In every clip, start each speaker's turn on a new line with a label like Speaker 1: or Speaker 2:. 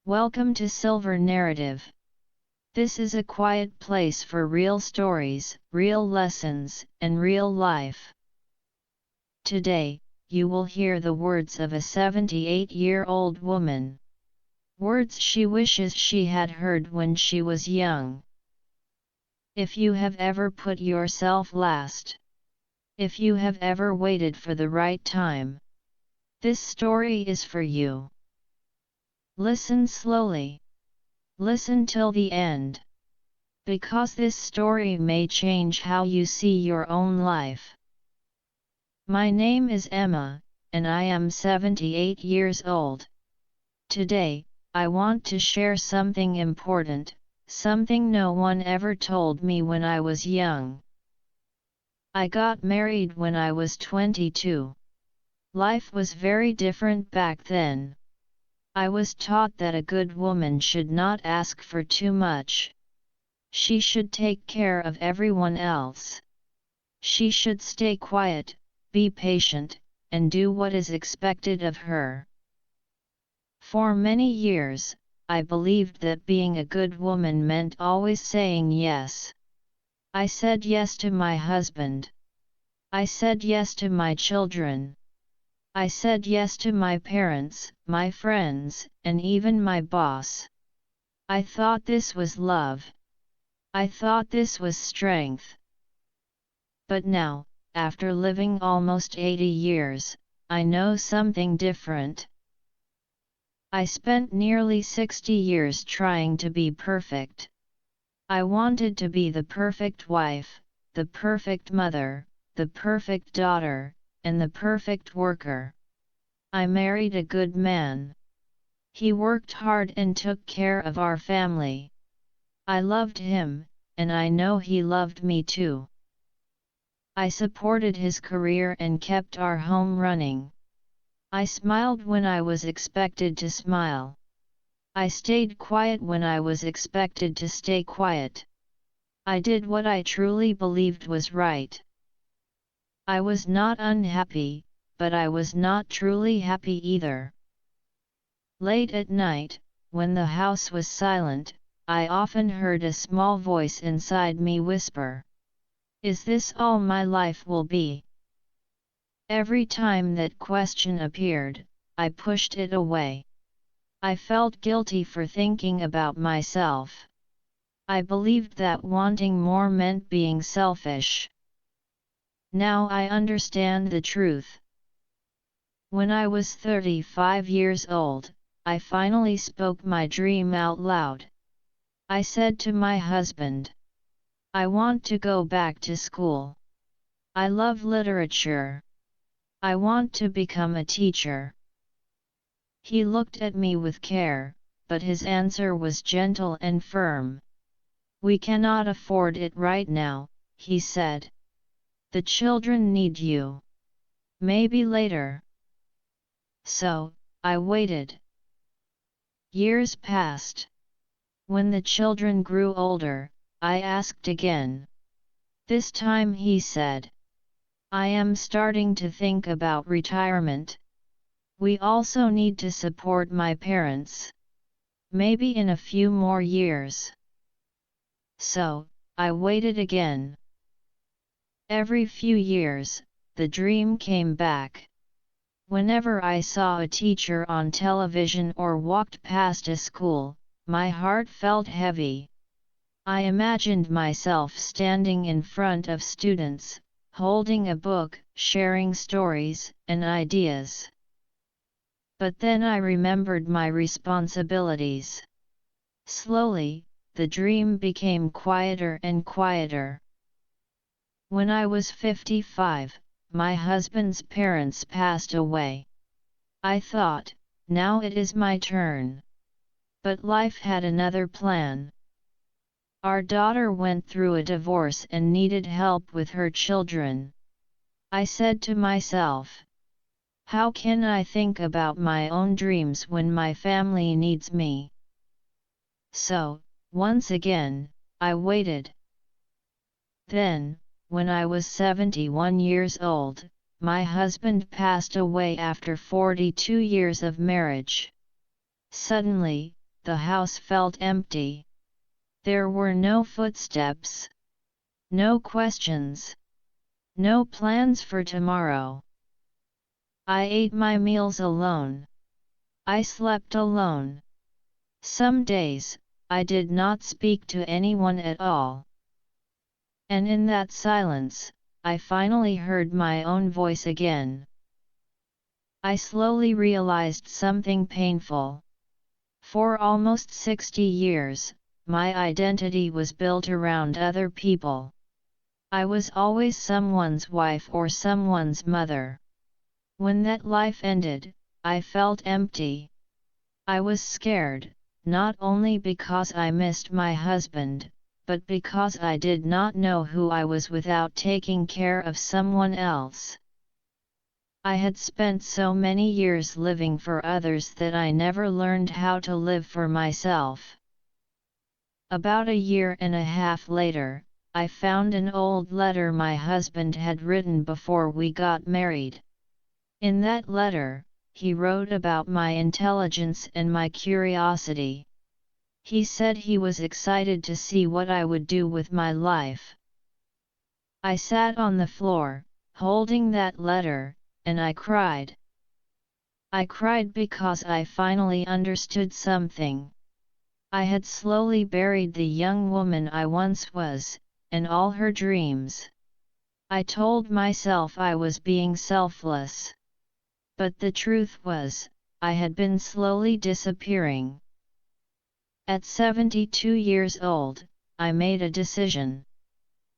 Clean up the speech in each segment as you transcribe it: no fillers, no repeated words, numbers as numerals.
Speaker 1: Welcome to Silver Narrative. This is a quiet place for real stories, real lessons, and real life. Today, you will hear the words of a 78-year-old woman. Words she wishes she had heard when she was young. If you have ever put yourself last, if you have ever waited for the right time, this story is for you. Listen slowly. Listen till the end. Because this story may change how you see your own life. My name is Emma, and I am 78 years old. Today, I want to share something important, something no one ever told me when I was young. I got married when I was 22. Life was very different back then. I was taught that a good woman should not ask for too much. She should take care of everyone else. She should stay quiet, be patient, and do what is expected of her. For many years, I believed that being a good woman meant always saying yes. I said yes to my husband. I said yes to my children. I said yes to my parents, my friends, and even my boss. I thought this was love. I thought this was strength. But now, after living almost 80 years, I know something different. I spent nearly 60 years trying to be perfect. I wanted to be the perfect wife, the perfect mother, the perfect daughter, and the perfect worker. I married a good man. He worked hard and took care of our family. I loved him, and I know he loved me too. I supported his career and kept our home running. I smiled when I was expected to smile. I stayed quiet when I was expected to stay quiet. I did what I truly believed was right. I was not unhappy, but I was not truly happy either. Late at night, when the house was silent, I often heard a small voice inside me whisper, "Is this all my life will be?" Every time that question appeared, I pushed it away. I felt guilty for thinking about myself. I believed that wanting more meant being selfish. Now I understand the truth. When I was 35 years old, I finally spoke my dream out loud. I said to my husband, "I want to go back to school. I love literature. I want to become a teacher." He looked at me with care, but his answer was gentle and firm. "We cannot afford it right now," he said. "The children need you. Maybe later." So, I waited. Years passed. When the children grew older, I asked again. This time he said, "I am starting to think about retirement. We also need to support my parents. Maybe in a few more years." So, I waited again. Every few years, the dream came back. Whenever I saw a teacher on television or walked past a school, my heart felt heavy. I imagined myself standing in front of students, holding a book, sharing stories and ideas. But then I remembered my responsibilities. Slowly, the dream became quieter and quieter. When I was 55, my husband's parents passed away. I thought, now it is my turn. But life had another plan. Our daughter went through a divorce and needed help with her children. I said to myself, how can I think about my own dreams when my family needs me? So, once again, I waited. Then, when I was 71 years old, my husband passed away after 42 years of marriage. Suddenly, the house felt empty. There were no footsteps, no questions, no plans for tomorrow. I ate my meals alone. I slept alone. Some days, I did not speak to anyone at all. And in that silence, I finally heard my own voice again. I slowly realized something painful. For almost 60 years, my identity was built around other people. I was always someone's wife or someone's mother. When that life ended, I felt empty. I was scared, not only because I missed my husband, but because I did not know who I was without taking care of someone else. I had spent so many years living for others that I never learned how to live for myself. About a year and a half later, I found an old letter my husband had written before we got married. In that letter, he wrote about my intelligence and my curiosity. He said he was excited to see what I would do with my life. I sat on the floor, holding that letter, and I cried. I cried because I finally understood something. I had slowly buried the young woman I once was, and all her dreams. I told myself I was being selfless. But the truth was, I had been slowly disappearing. At 72 years old, I made a decision.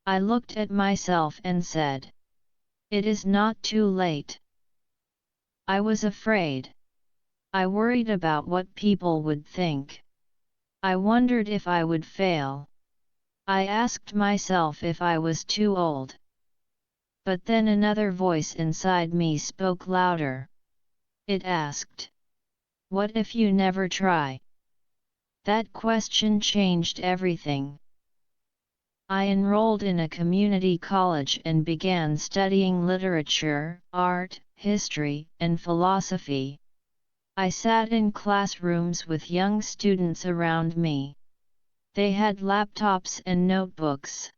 Speaker 1: I looked at myself and said, "It is not too late." I was afraid. I worried about what people would think. I wondered if I would fail. I asked myself if I was too old. But then another voice inside me spoke louder. It asked, "What if you never try?" That question changed everything. I enrolled in a community college and began studying literature, art, history, and philosophy. I sat in classrooms with young students around me. They had laptops and notebooks.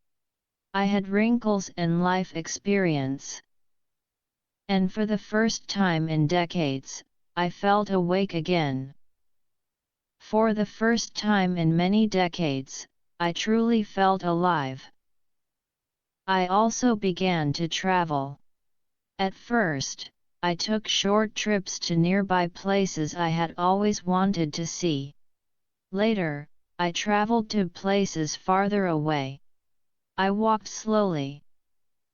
Speaker 1: I had wrinkles and life experience. And for the first time in decades, I felt awake again. For the first time in many decades, I truly felt alive. I also began to travel. At first, I took short trips to nearby places I had always wanted to see. Later, I traveled to places farther away. I walked slowly.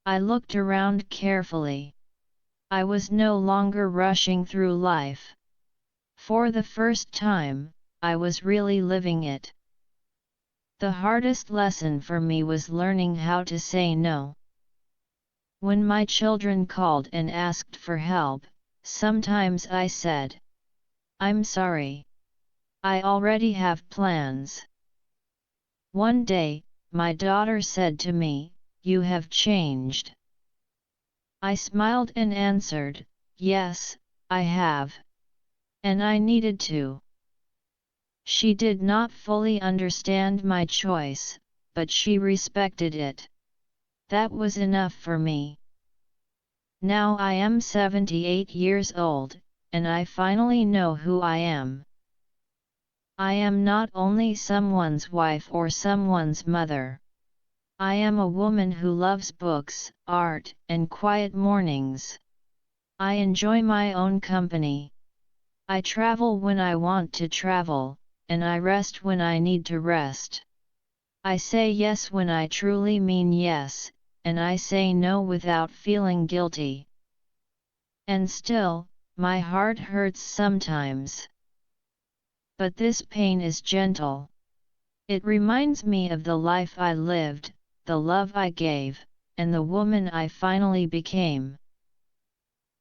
Speaker 1: I looked around carefully. I was no longer rushing through life. For the first time, I was really living it. The hardest lesson for me was learning how to say no. When my children called and asked for help, sometimes I said, "I'm sorry. I already have plans." One day, my daughter said to me, "You have changed." I smiled and answered, "Yes, I have. And I needed to." She did not fully understand my choice, but she respected it. That was enough for me. Now I am 78 years old, and I finally know who I am. I am not only someone's wife or someone's mother. I am a woman who loves books, art, and quiet mornings. I enjoy my own company. I travel when I want to travel, and I rest when I need to rest. I say yes when I truly mean yes, and I say no without feeling guilty. And still, my heart hurts sometimes. But this pain is gentle. It reminds me of the life I lived, the love I gave, and the woman I finally became.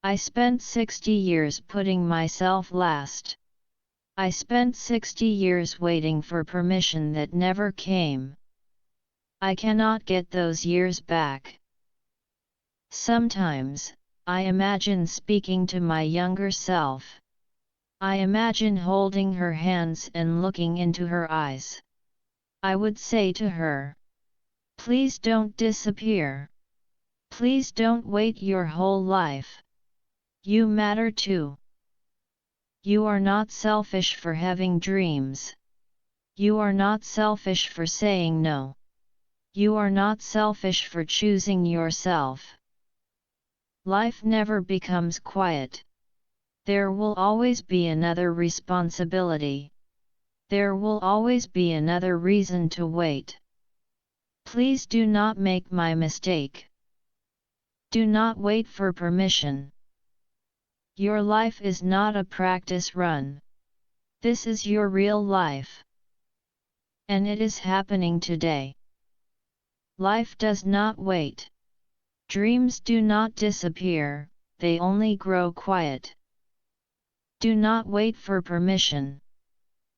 Speaker 1: I spent 60 years putting myself last. I spent 60 years waiting for permission that never came. I cannot get those years back. Sometimes, I imagine speaking to my younger self. I imagine holding her hands and looking into her eyes. I would say to her, "Please don't disappear. Please don't wait your whole life. You matter too. You are not selfish for having dreams. You are not selfish for saying no. You are not selfish for choosing yourself." Life never becomes quiet. There will always be another responsibility. There will always be another reason to wait. Please do not make my mistake. Do not wait for permission. Your life is not a practice run. This is your real life. And it is happening today. Life does not wait. Dreams do not disappear, they only grow quiet. Do not wait for permission.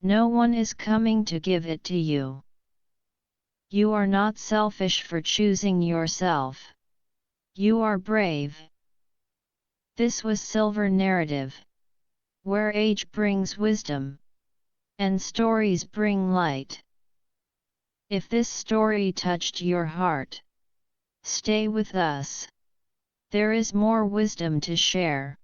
Speaker 1: No one is coming to give it to you. You are not selfish for choosing yourself. You are brave. This was Silver Narrative, where age brings wisdom, and stories bring light. If this story touched your heart, stay with us. There is more wisdom to share.